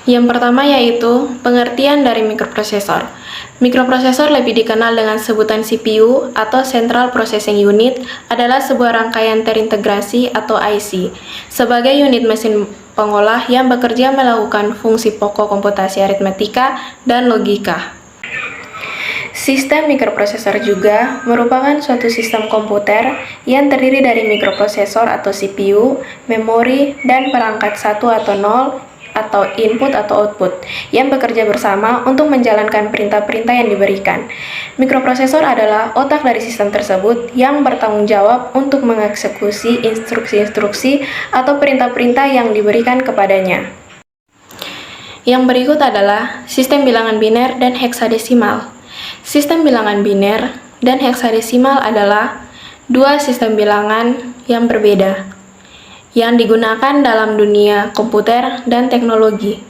Yang pertama yaitu pengertian dari mikroprosesor. Mikroprosesor lebih dikenal dengan sebutan CPU atau Central Processing Unit adalah sebuah rangkaian terintegrasi atau IC sebagai unit mesin pengolah yang bekerja melakukan fungsi pokok komputasi aritmetika dan logika. Sistem mikroprosesor juga merupakan suatu sistem komputer yang terdiri dari mikroprosesor atau CPU, memori, dan perangkat 1 atau 0 atau input atau output yang bekerja bersama untuk menjalankan perintah-perintah yang diberikan. Mikroprosesor adalah otak dari sistem tersebut yang bertanggung jawab untuk mengeksekusi instruksi-instruksi atau perintah-perintah yang diberikan kepadanya. Yang berikut adalah sistem bilangan biner dan heksadesimal. Sistem bilangan biner dan heksadesimal adalah dua sistem bilangan yang berbeda yang digunakan dalam dunia komputer dan teknologi.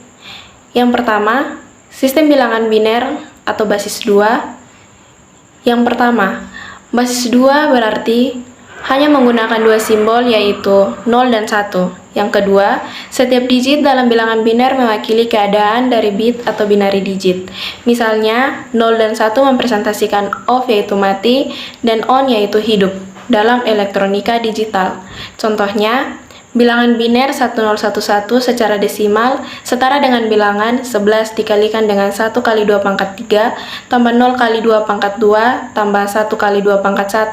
Yang pertama, sistem bilangan biner atau basis 2. Yang pertama, basis 2 berarti hanya menggunakan dua simbol yaitu 0 dan 1. Yang kedua, setiap digit dalam bilangan biner mewakili keadaan dari bit atau binary digit. Misalnya, 0 dan 1 mempresentasikan off yaitu mati dan on yaitu hidup dalam elektronika digital. Contohnya, bilangan biner 1011 secara desimal setara dengan bilangan 11 dikalikan dengan 1 kali 2 pangkat 3 tambah 0 kali 2 pangkat 2 tambah 1 kali 2 pangkat 1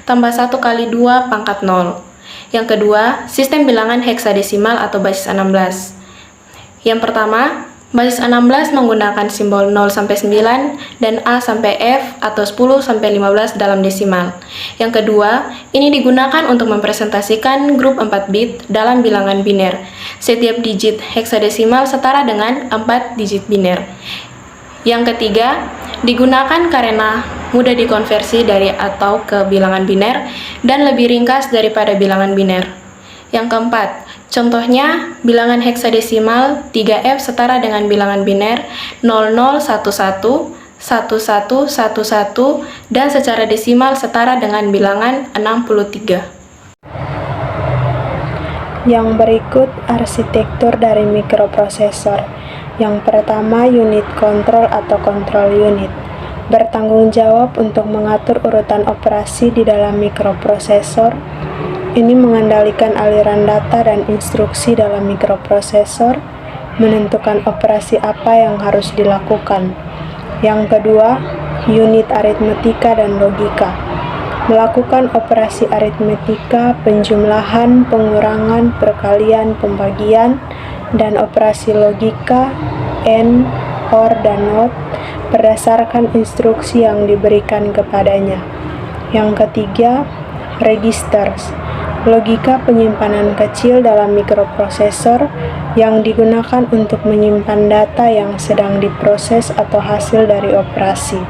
tambah 1 kali 2 pangkat 0. Yang kedua, sistem bilangan heksadesimal atau basis 16. Yang pertama, basis 16 menggunakan simbol 0 sampai 9 dan A sampai F atau 10 sampai 15 dalam desimal. Yang kedua, ini digunakan untuk mempresentasikan grup 4 bit dalam bilangan biner. Setiap digit heksadesimal setara dengan 4 digit biner. Yang ketiga, digunakan karena mudah dikonversi dari atau ke bilangan biner dan lebih ringkas daripada bilangan biner. Yang keempat, contohnya bilangan heksadesimal 3F setara dengan bilangan biner 0011, 1111 dan secara desimal setara dengan bilangan 63. Yang berikut arsitektur dari mikroprosesor. Yang pertama, unit kontrol atau control unit. Bertanggung jawab untuk mengatur urutan operasi di dalam mikroprosesor. Ini mengendalikan aliran data dan instruksi dalam mikroprosesor, menentukan operasi apa yang harus dilakukan. Yang kedua, unit aritmetika dan logika. Melakukan operasi aritmetika, penjumlahan, pengurangan, perkalian, pembagian, dan operasi logika, AND, OR, dan NOT berdasarkan instruksi yang diberikan kepadanya. Yang ketiga, registers. Logika penyimpanan kecil dalam mikroprosesor yang digunakan untuk menyimpan data yang sedang diproses atau hasil dari operasi.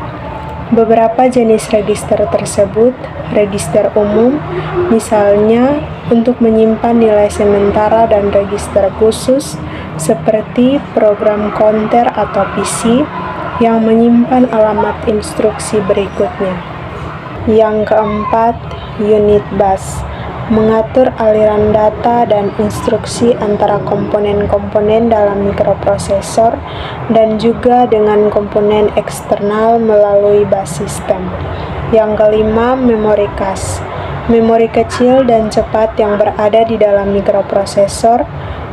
Beberapa jenis register tersebut, register umum, misalnya untuk menyimpan nilai sementara dan register khusus, seperti program counter atau PC, yang menyimpan alamat instruksi berikutnya. Yang keempat, unit bus. Mengatur aliran data dan instruksi antara komponen-komponen dalam mikroprosesor dan juga dengan komponen eksternal melalui bus system. Yang kelima, memori cache. Memori kecil dan cepat yang berada di dalam mikroprosesor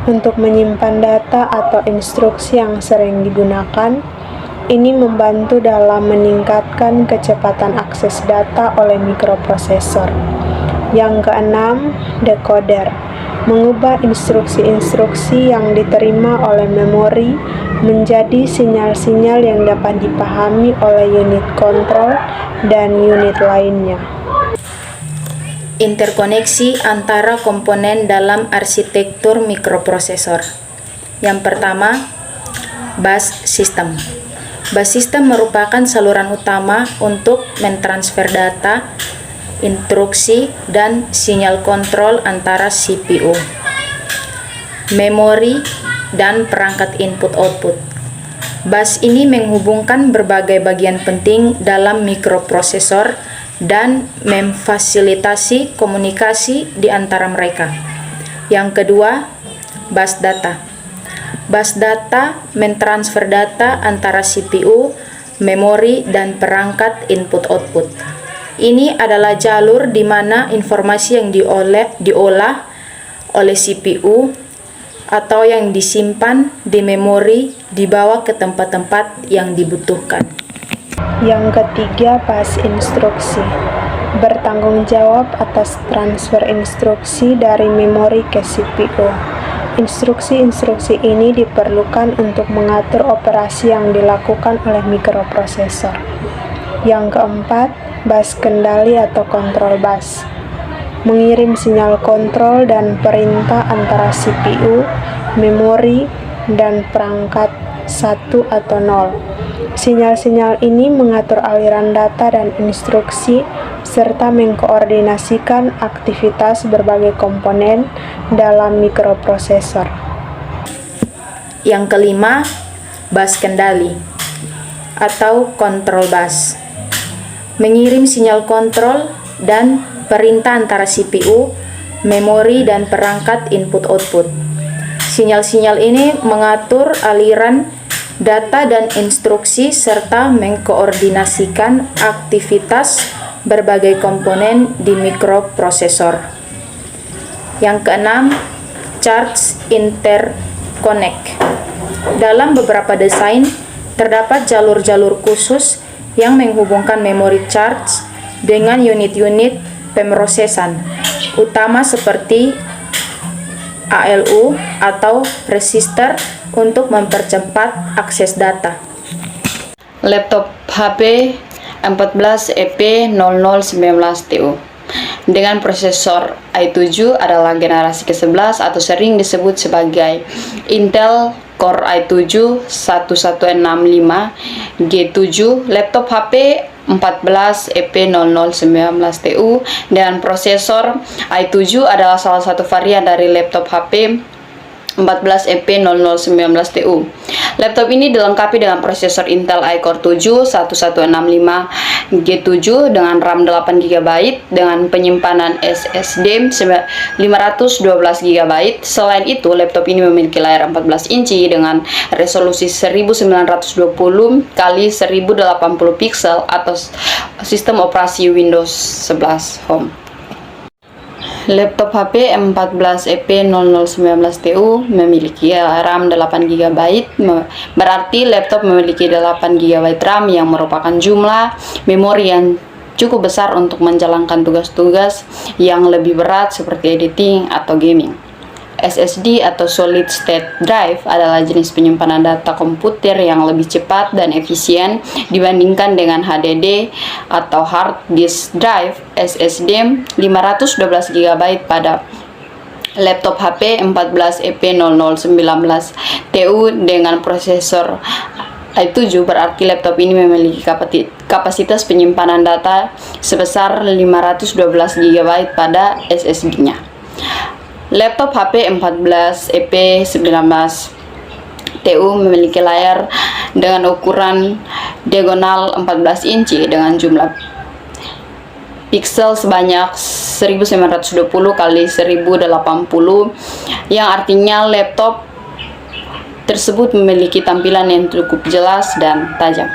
untuk menyimpan data atau instruksi yang sering digunakan. Ini membantu dalam meningkatkan kecepatan akses data oleh mikroprosesor. Yang keenam, decoder. Mengubah instruksi-instruksi yang diterima oleh memori menjadi sinyal-sinyal yang dapat dipahami oleh unit kontrol dan unit lainnya. Interkoneksi antara komponen dalam arsitektur mikroprosesor. Yang pertama, bus system. Bus system merupakan saluran utama untuk mentransfer data, instruksi, dan sinyal kontrol antara CPU, memori, dan perangkat input-output. Bus ini menghubungkan berbagai bagian penting dalam mikroprosesor dan memfasilitasi komunikasi di antara mereka. Yang kedua, bus data. Bus data mentransfer data antara CPU, memori, dan perangkat input-output. Ini adalah jalur di mana informasi yang diolah oleh CPU atau yang disimpan di memori dibawa ke tempat-tempat yang dibutuhkan. Yang ketiga, bus instruksi. Bertanggung jawab atas transfer instruksi dari memori ke CPU. Instruksi-instruksi ini diperlukan untuk mengatur operasi yang dilakukan oleh mikroprosesor. Yang keempat, bus kendali atau kontrol bus. Mengirim sinyal kontrol dan perintah antara CPU, memori, dan perangkat 1 atau 0. Sinyal-sinyal ini mengatur aliran data dan instruksi serta mengkoordinasikan aktivitas berbagai komponen dalam mikroprosesor. Yang kelima, bus kendali atau control bus. Mengirim sinyal kontrol dan perintah antara CPU, memori, dan perangkat input-output. Sinyal-sinyal ini mengatur aliran data dan instruksi serta mengkoordinasikan aktivitas berbagai komponen di mikroprosesor. Yang keenam, charge interconnect. Dalam beberapa desain, terdapat jalur-jalur khusus yang menghubungkan memori charge dengan unit-unit pemrosesan utama seperti ALU atau resistor untuk mempercepat akses data. Laptop HP 14EP0019TU dengan prosesor i7 adalah generasi ke-11 atau sering disebut sebagai Intel Core i7 1165 G7. Laptop HP 14EP0019TU dengan prosesor i7 adalah salah satu varian dari laptop HP 14EP0019TU. Laptop ini dilengkapi dengan prosesor Intel iCore 7 1165 G7 dengan RAM 8GB dengan penyimpanan SSD 512GB. Selain itu, laptop ini memiliki layar 14 inci dengan resolusi 1920 x 1080 pixel atau sistem operasi Windows 11 Home. Laptop HP 14EP0019TU memiliki RAM 8GB, berarti laptop memiliki 8GB RAM yang merupakan jumlah memori yang cukup besar untuk menjalankan tugas-tugas yang lebih berat seperti editing atau gaming. SSD atau Solid State Drive adalah jenis penyimpanan data komputer yang lebih cepat dan efisien dibandingkan dengan HDD atau Hard Disk Drive. SSD 512GB pada laptop HP 14EP0019TU dengan prosesor i7 berarti laptop ini memiliki kapasitas penyimpanan data sebesar 512GB pada SSD-nya. Laptop HP 14EP19TU memiliki layar dengan ukuran diagonal 14 inci dengan jumlah pixel sebanyak 1920 x 1080 yang artinya laptop tersebut memiliki tampilan yang cukup jelas dan tajam.